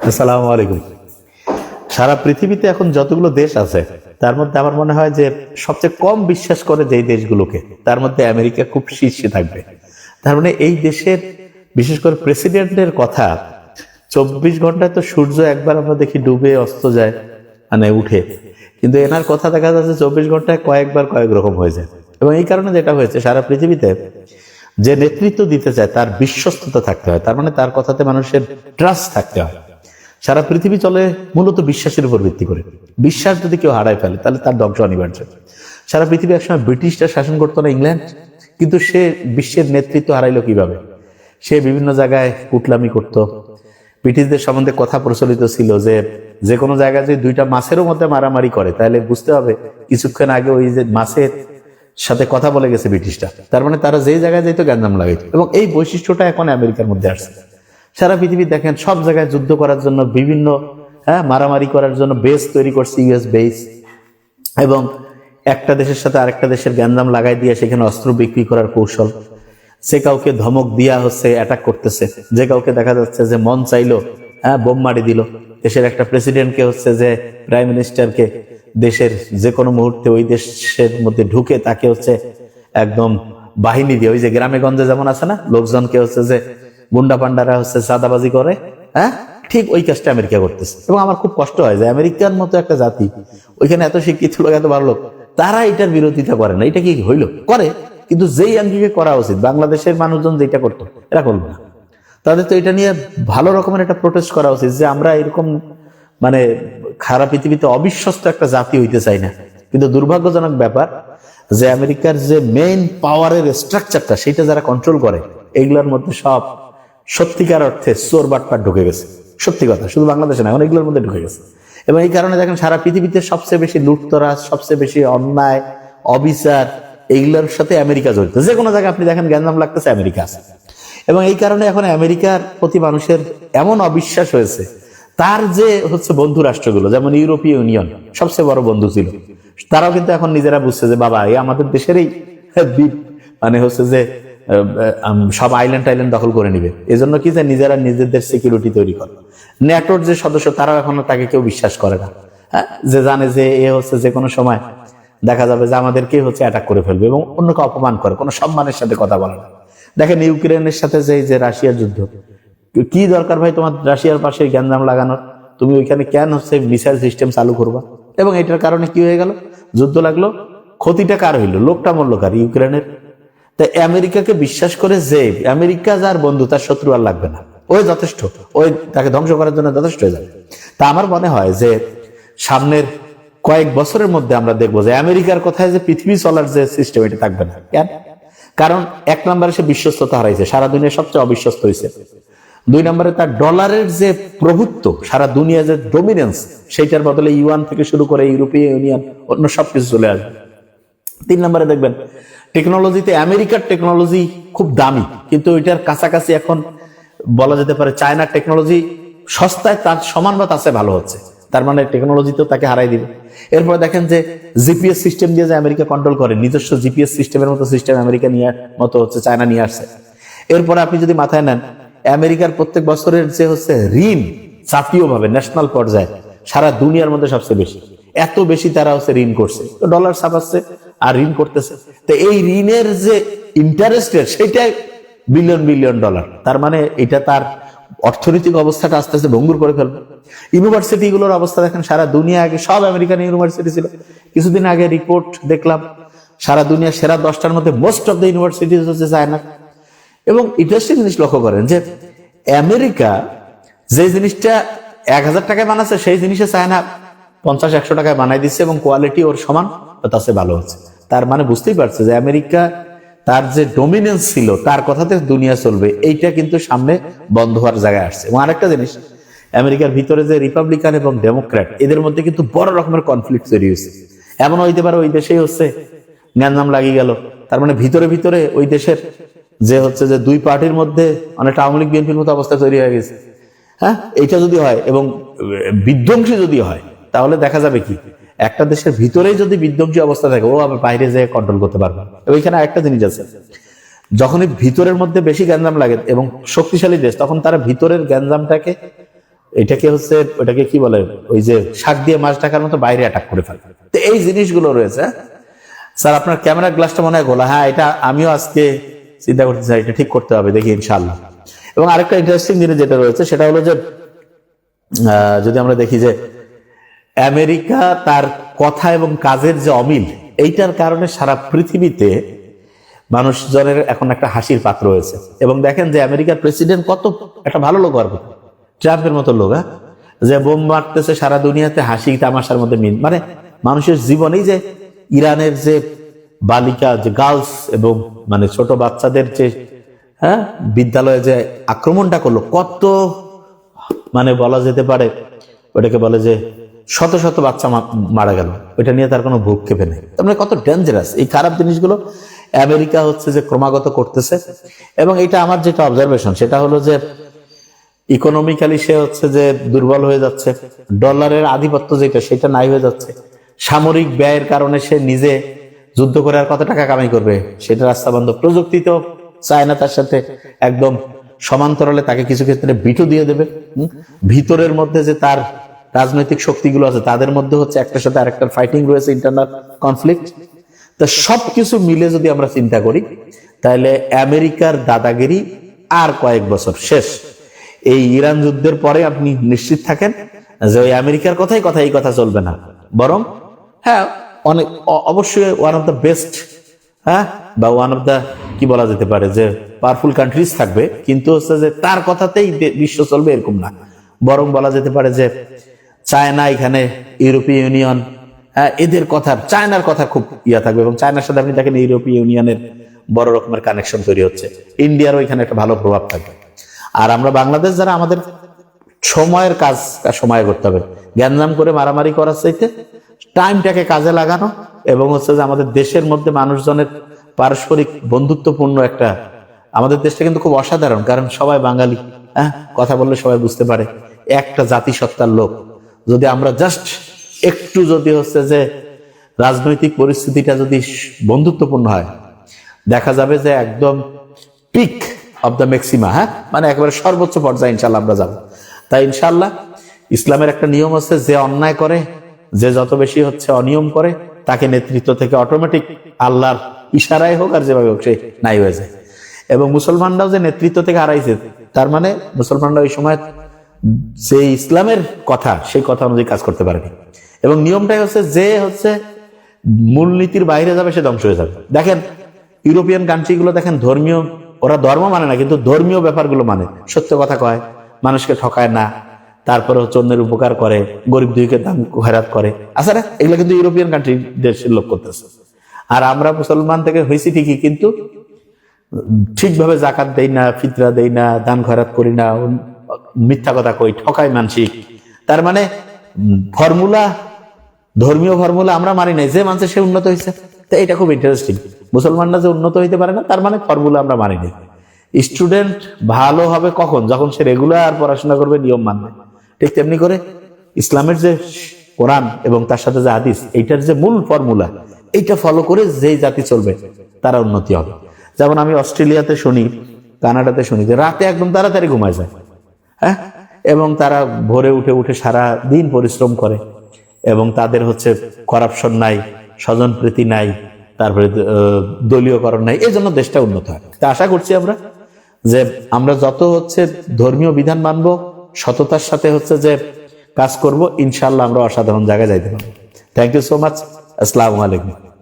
আসসালামু আলাইকুম। সারা পৃথিবীতে এখন যতগুলো দেশ আছে তার মধ্যে আমার মনে হয় যে সবচেয়ে কম বিশ্বাস করে যেই দেশগুলোকে, তার মধ্যে আমেরিকা খুব শীর্ষে থাকবে। তার মানে এই দেশের বিশেষ করে প্রেসিডেন্টের কথা, 24 ঘন্টায় তো সূর্য একবার আমরা দেখি ডুবে অস্ত যায়, মানে উঠে, কিন্তু এনার কথা দেখা যাচ্ছে 24 ঘন্টায় কয়েকবার কয়েক রকম হয়ে যায়। এবং এই কারণে যেটা হয়েছে, সারা পৃথিবীতে যে নেতৃত্ব দিতে চায় তার বিশ্বস্ততা থাকতে হয়, তার মানে তার কথাতে মানুষের ট্রাস্ট থাকতে হয়। সারা পৃথিবী চলে মূলত বিশ্বাসের উপর ভিত্তি করে। বিশ্বাস যদি কেউ হারায় ফেলে তাহলে তার ধ্বংস অনিবার্য। সারা পৃথিবী একসময় ব্রিটিশরা শাসন করতো না ইংল্যান্ড, কিন্তু সে বিশ্বের নেতৃত্ব হারাইলো কিভাবে? সে বিভিন্ন জায়গায় কুটলামি করত। ব্রিটিশদের সম্বন্ধে কথা প্রচলিত ছিল যে যে কোনো জায়গায় যদি দুইটা মাছেরও মধ্যে মারামারি করে তাহলে বুঝতে হবে কিছুক্ষণ আগে ওই যে মাছের সাথে কথা বলে গেছে ব্রিটিশরা। তার মানে তারা যেই জায়গায় যেত গ্যাঞ্জাম লাগাইতো। এবং এই বৈশিষ্ট্যটা এখন আমেরিকার মধ্যে আসছে। সারা পৃথিবী দেখেন সব জায়গায় যুদ্ধ করার জন্য বিভিন্ন মারামারি করার জন্য বেস তৈরি করছে, ইউএস বেস। এবং একটা দেশের সাথে আরেকটা দেশের গ্যাঞ্জাম লাগাই দিয়ে সেখানে অস্ত্র বিক্রি করার কৌশল। সে কাউকে ধমক দিয়া হচ্ছে অ্যাটাক করতেছে, যে কাউকে দেখা যাচ্ছে যে মন চাইলো বোম মারি দিল। দেশের একটা প্রেসিডেন্টকে হচ্ছে যে প্রাইম মিনিস্টারকে দেশের যে কোনো মুহূর্তে ওই দেশের মধ্যে ঢুকে তাকে হচ্ছে একদম বাহিনী দিয়ে, ওই যে গ্রামে গঞ্জে যেমন আছে না, লোকজনকে হচ্ছে যে গুন্ডা পান্ডারা হচ্ছে চাঁদাবাজি করে, ঠিক ওই কাজটা আমেরিকা করতেছে। এবং আমার খুব কষ্ট হয় যে আমেরিকার মতো একটা জাতি, ওইখানে এত শিক্ষিত লোক, এত ভালো লোক, তারা এটার বিরোধিতা করে না। এটা কি হইলো? করে, কিন্তু যেই আঙ্গিকে করা উচিত, বাংলাদেশের মানুষজন যেটা করতো এরা করলো না। তাদের তো এটা নিয়ে ভালো রকমের একটা প্রোটেস্ট করা উচিত যে আমরা এরকম মানে খারাপ পৃথিবীতে অবিশ্বস্ত একটা জাতি হইতে চাই না। কিন্তু দুর্ভাগ্যজনক ব্যাপার যে আমেরিকার যে মেইন পাওয়ারের স্ট্রাকচারটা, সেটা যারা কন্ট্রোল করে, এইগুলোর মধ্যে সব সত্যিকার অর্থে চোর বাটপাট ঢুকে গেছে। সত্যি কথা, শুধু বাংলাদেশে না, এখন এগুলোর মধ্যে ঢুকে গেছে। এবং এই কারণে দেখেন সারা পৃথিবীতে সবচেয়ে বেশি লুটতরাজ, সবচেয়ে বেশি অন্যায়, অবিচার, এইগুলোর সাথে আমেরিকা জড়িত। যে কোনো জায়গায় আপনি দেখেন গ্যাঞ্জাম লাগতেছে, আমেরিকা আছে। এবং এই কারণে এখন আমেরিকার প্রতি মানুষের এমন অবিশ্বাস হয়েছে, তার যে হচ্ছে বন্ধু রাষ্ট্রগুলো, যেমন ইউরোপীয় ইউনিয়ন সবচেয়ে বড় বন্ধু ছিল, তারাও কিন্তু এখন নিজেরা বুঝছে যে বাবা, এই আমাদের দেশেরই দ্বীপ, মানে হচ্ছে যে সব আইল্যান্ড টাইল্যান্ড দখল করে নিবে। এজন্য কি যে নিজেরা নিজেদের সিকিউরিটি তৈরি করে। ন্যাটোর যে সদস্য, তারাও এখন তাকে কেউ বিশ্বাস করে না, যে জানে যে এ হচ্ছে যে কোনো সময় দেখা যাবে যে আমাদেরকে হচ্ছে অ্যাটাক করে ফেলবে, এবং অন্যকে অপমান করে, কোনো সম্মানের সাথে কথা বলে না। দেখেন ইউক্রেনের সাথে যে রাশিয়ার যুদ্ধ, কি দরকার ভাই তোমার রাশিয়ার পাশে গ্যাঞ্জাম লাগানোর? তুমি ওইখানে কেন হচ্ছে মিসাইল সিস্টেম চালু করবা? এবং এটার কারণে কি হয়ে গেল? যুদ্ধ লাগলো। ক্ষতিটা কার হইলো? লোকটা মূল্য কার? ইউক্রেনের। তাই আমেরিকাকে বিশ্বাস করে যে আমেরিকা যার বন্ধু তার শত্রু আর লাগবে না, ওই যথেষ্ট, ওই তাকে ধ্বংস করার জন্য যথেষ্ট হয়ে যাবে। তা আমার মনে হয় যে সামনের কয়েক বছরের মধ্যে আমরা দেখবো যে আমেরিকার কথায় যে পৃথিবী চলার যে সিস্টেম, এটা থাকবে না। কেন? কারণ এক নম্বরে সে বিশ্বস্ততা হারাইছে, সারা দুনিয়া সবচেয়ে অবিশ্বস্ত হয়েছে। দুই নম্বরে তার ডলারের যে প্রভুত্ব, সারা দুনিয়া যে ডোমিনেন্স, সেইটার বদলে ইউয়ান থেকে শুরু করে ইউরোপীয় ইউনিয়ন, অন্য সবকিছু চলে আসবে। তিন নম্বরে দেখবেন টেকনোলজিতে আমেরিকার টেকনোলজি খুব দামি, কিন্তু ওইটার কাছাকাছি এখন বলা যেতে পারে চায়নার টেকনোলজি সস্তায় তার সমান বা তাছে ভালো হচ্ছে। তার মানে টেকনোলজিতেও তাকে হারাই দিবে। এরপরে দেখেন যে জিপিএস সিস্টেম দিয়ে যে আমেরিকা কন্ট্রোল করে, নিজস্ব জিপিএস সিস্টেমের মতো সিস্টেম আমেরিকা নিয়ে মতো হচ্ছে চায়না নিয়ে আসছে। এরপরে আপনি যদি মাথায় নেন, আমেরিকার প্রত্যেক বছরের যে হচ্ছে ঋণ জাতীয়ভাবে ন্যাশনাল পর্যায়ে সারা দুনিয়ার মধ্যে সবচেয়ে বেশি, এত বেশি তারা হচ্ছে ঋণ করছে, তো ডলার ছাপাচ্ছে আর ঋণ করতেছে। তো এই ঋণের যে ইন্টারেস্ট রেট, সেটাই বিলিয়ন বিলিয়ন ডলার। তার মানে এটা তার অর্থনৈতিক অবস্থাটা আস্তে আস্তে ভঙ্গুর করে ফেলবে। ইউনিভার্সিটি গুলোর অবস্থা দেখেন, সারা দুনিয়া আগে সব আমেরিকান ইউনিভার্সিটি ছিল। কিছুদিন আগে রিপোর্ট দেখলাম, সারা দুনিয়া সেরা 10টার মধ্যে মোস্ট অফ দ্য ইউনিভার্সিটি হচ্ছে চায়না। এবং ইন্টারেস্টিং জিনিস লক্ষ্য করেন যে আমেরিকা যে জিনিসটা 1000 টাকায় বানাচ্ছে, সেই জিনিসে চায়না 50-100 টাকায় বানাই দিচ্ছে, এবং কোয়ালিটি ওর সমান তার চেয়ে ভালো হচ্ছে। তার মানে বুঝতেই পারছে যে আমেরিকা তার যে ডোমিনেন্স ছিল, তার কথাতে দুনিয়া চলবে, এইটা কিন্তু সামনে বন্ধ হওয়ার জায়গায় আসছে। এবং আরেকটা জিনিস, আমেরিকার ভিতরে যে রিপাবলিকান এবং ডেমোক্র্যাট, এদের মধ্যে কিন্তু বড় রকমের কনফ্লিক্ট তৈরি হয়েছে। এমন হইতে পারে ওই দেশেই হচ্ছে গ্যাঞ্জাম লাগিয়ে গেল, তার মানে ভিতরে ভিতরে ওই দেশের যে হচ্ছে যে দুই পার্টির মধ্যে অনেকটা আওয়ামী লীগ বিএনপির মতো অবস্থা তৈরি হয়ে গেছে। এইটা যদি হয় এবং বিধ্বংসী যদি হয়, তাহলে দেখা যাবে কি, একটা দেশের ভিতরেই যদি বিধ্বংসী অবস্থা থাকে, ও আবার বাইরে যেয়ে কন্ট্রোল করতে পারবে। ওইখানে একটা জিনিস আছে, যখনই ভিতরের মধ্যে বেশি গ্যাঞ্জাম লাগে এবং শক্তিশালী দেশ, তখন তারা ভিতরের গ্যাঞ্জামটাকে এটাকে হচ্ছে ওটাকে কি বলে, ওই যে শাক দিয়ে মাছ ঢাকার মতো বাইরে অ্যাটাক করে ফেলে। তো এই জিনিসগুলো রয়েছে। স্যার আপনার ক্যামেরার গ্লাসটা মনে হয় গোলা, হ্যাঁ এটা আমিও আজকে চিন্তা করতে চাই, এটা ঠিক করতে হবে, দেখি ইনশাআল্লাহ। এবং আরেকটা ইন্টারেস্টিং জিনিস যেটা রয়েছে সেটা হলো যে যদি আমরা দেখি যে আমেরিকা তার কথা এবং কাজের যে অমিল, এইটার কারণে সারা পৃথিবীতে মানুষজনের এখন একটা হাসির পাত্র হয়েছে। এবং দেখেন যে আমেরিকার প্রেসিডেন্ট কত একটা ভালো লোক, আর ট্রাম্পের মতো লোক, যে বোম মারতেছে সারা দুনিয়াতে, হাসি তামাশার মধ্যে মিল, মানে মানুষের জীবনেই যে ইরানের যে বালিকা, যে গার্লস এবং মানে ছোট বাচ্চাদের যে বিদ্যালয়ে যে আক্রমণটা করলো, কত মানে বলা যেতে পারে ওটাকে বলে যে শত শত বাচ্চা মারা গেল, ওইটা নিয়ে তার কোনো ভ্রুক্ষেপে নেই। তার কত ডেঞ্জারাস এই খারাপ জিনিসগুলো আমেরিকা হচ্ছে যে ক্রমাগত করতেছে। এবং এটা আমার যেটা অবজারভেশন সেটা হলো যে ইকোনমিক্যালি সে হচ্ছে যে দুর্বল হয়ে যাচ্ছে, ডলারের আধিপত্য যেটা সেটা নাই হয়ে যাচ্ছে, সামরিক ব্যয়ের কারণে সে নিজে যুদ্ধ করে আর কত টাকা কামাই করবে সেটা রাস্তা বন্ধ, প্রযুক্তিতেও চায় না তার সাথে একদম সমান্তরালে, তাকে কিছু ক্ষেত্রে বিটু দিয়ে দেবে। ভিতরের মধ্যে যে তার রাজনৈতিক শক্তিগুলো আছে তাদের মধ্যে হচ্ছে একটার সাথে আরেকটার ফাইটিং রয়েছে, ইন্টারনাল কনফ্লিক্ট। তো সবকিছু মিলে যদি আমরা চিন্তা করি তাহলে আমেরিকার দাদাগিরি আর কয়েক বছর শেষ। এই ইরান যুদ্ধের পরে আপনি নিশ্চিত থাকেন যে ওই আমেরিকার কথাই এই কথা চলবে না, বরং হ্যাঁ অনেক অবশ্যই ওয়ান অফ দ্য বেস্ট, বা ওয়ান অফ দ্য কি বলা যেতে পারে যে পাওয়ারফুল কান্ট্রিজ থাকবে, কিন্তু হচ্ছে যে তার কথাতেই বিশ্ব চলবে এরকম না, বরং বলা যেতে পারে যে চায়না, এখানে ইউরোপীয় ইউনিয়ন, এদের কথা, চায়নার কথা খুব থাকবে। এবং চায়নার সাথে আপনি দেখেন ইউরোপীয় ইউনিয়নের বড় রকমের কানেকশন তৈরি হচ্ছে, ইন্ডিয়ারও এখানে একটা ভালো প্রভাব থাকবে। আর আমরা বাংলাদেশ যারা, আমাদের সময়ের কাজ সময় করতে হবে, গ্যাঞ্জাম করে মারামারি করার চাইতে টাইমটাকে কাজে লাগানো, এবং হচ্ছে যে আমাদের দেশের মধ্যে মানুষজনের পারস্পরিক বন্ধুত্বপূর্ণ একটা, আমাদের দেশটা কিন্তু খুব অসাধারণ, কারণ সবাই বাঙালি, কথা বললে সবাই বুঝতে পারে, একটা জাতিসত্তার লোক। যদি আমরা জাস্ট একটু যদি হচ্ছে যে রাজনৈতিক পরিস্থিতিটা যদি বন্ধুত্বপূর্ণ হয়, দেখা যাবে যে একদম পিক অফ দ্য ম্যাক্সিমা, মানে একেবারে সর্বোচ্চ পর্যায়ে ইনশাল্লাহ আমরা যাবো। তাই ইনশাল্লাহ ইসলামের একটা নিয়ম আছে, যে অন্যায় করে, যে যত বেশি হচ্ছে অনিয়ম করে, তাকে নেতৃত্ব থেকে অটোমেটিক আল্লাহর ইশারায় হোক আর যেভাবে হোক সে নাই হয়ে যায়। এবং মুসলমানরাও যে নেতৃত্ব থেকে হারাইছে, তার মানে মুসলমানরা ওই সময় যে ইসলামের কথা, সেই কথা অনুযায়ী কাজ করতে পারেনি। এবং নিয়মটাই হচ্ছে যে হচ্ছে মূলনীতির বাইরে যাবে সে ধ্বংস হয়ে যাবে। দেখেন ইউরোপিয়ান কান্ট্রিগুলো দেখেন, ধর্মীয়, ওরা ধর্ম মানে না কিন্তু ধর্মীয় ব্যাপারগুলো মানে, সত্য কথা কয়, মানুষকে ঠকায় না, তারপরে হচ্ছে অন্যের উপকার করে, গরিব দুইকে দান খয়রাত করে। আচ্ছা, এগুলো কিন্তু ইউরোপিয়ান কান্ট্রি দেশের লোক করতেছে। আর আমরা মুসলমান থেকে হয়েছি ঠিকই, কিন্তু ঠিকভাবে জাকাত দেই না, ফিতরা দেই না, দান খয়রাত করি না, মিথ্যা কথা কই, ঠকাই মানসিক। তার মানে ফর্মুলা, ধর্মীয় ফর্মুলা আমরা মানি নাই, যে মানছে সে উন্নত হয়েছে। তো এটা খুব ইন্টারেস্টিং, মুসলমানরা যে উন্নত হইতে পারে না, তার মানে ফর্মুলা আমরা মানি নাই। স্টুডেন্ট ভালো হবে কখন? যখন সে রেগুলার পড়াশোনা করবে, নিয়ম মানবে। ঠিক তেমনি করে ইসলামের যে কোরআন এবং তার সাথে যে হাদিস, এইটার যে মূল ফর্মুলা, এইটা ফলো করে যেই জাতি চলবে তারা উন্নতি হবে। যেমন আমি অস্ট্রেলিয়াতে শুনি, কানাডাতে শুনি যে রাতে একদম তাড়াতাড়ি ঘুমায় যায়, এবং তারা ভোরে উঠে সারা দিন পরিশ্রম করে, এবং তাদের হচ্ছে করাপশন নাই, স্বজন প্রীতি নাই, তারপরে দলীয়করণ নাই, এই জন্য দেশটা উন্নত হয়। তা আশা করছি আমরা যত হচ্ছে ধর্মীয় বিধান মানবো, সততার সাথে হচ্ছে যে কাজ করব, ইনশাল্লাহ আমরা অসাধারণ জায়গায় যাইতে পারবো। Thank you so much. আসসালামু আলাইকুম।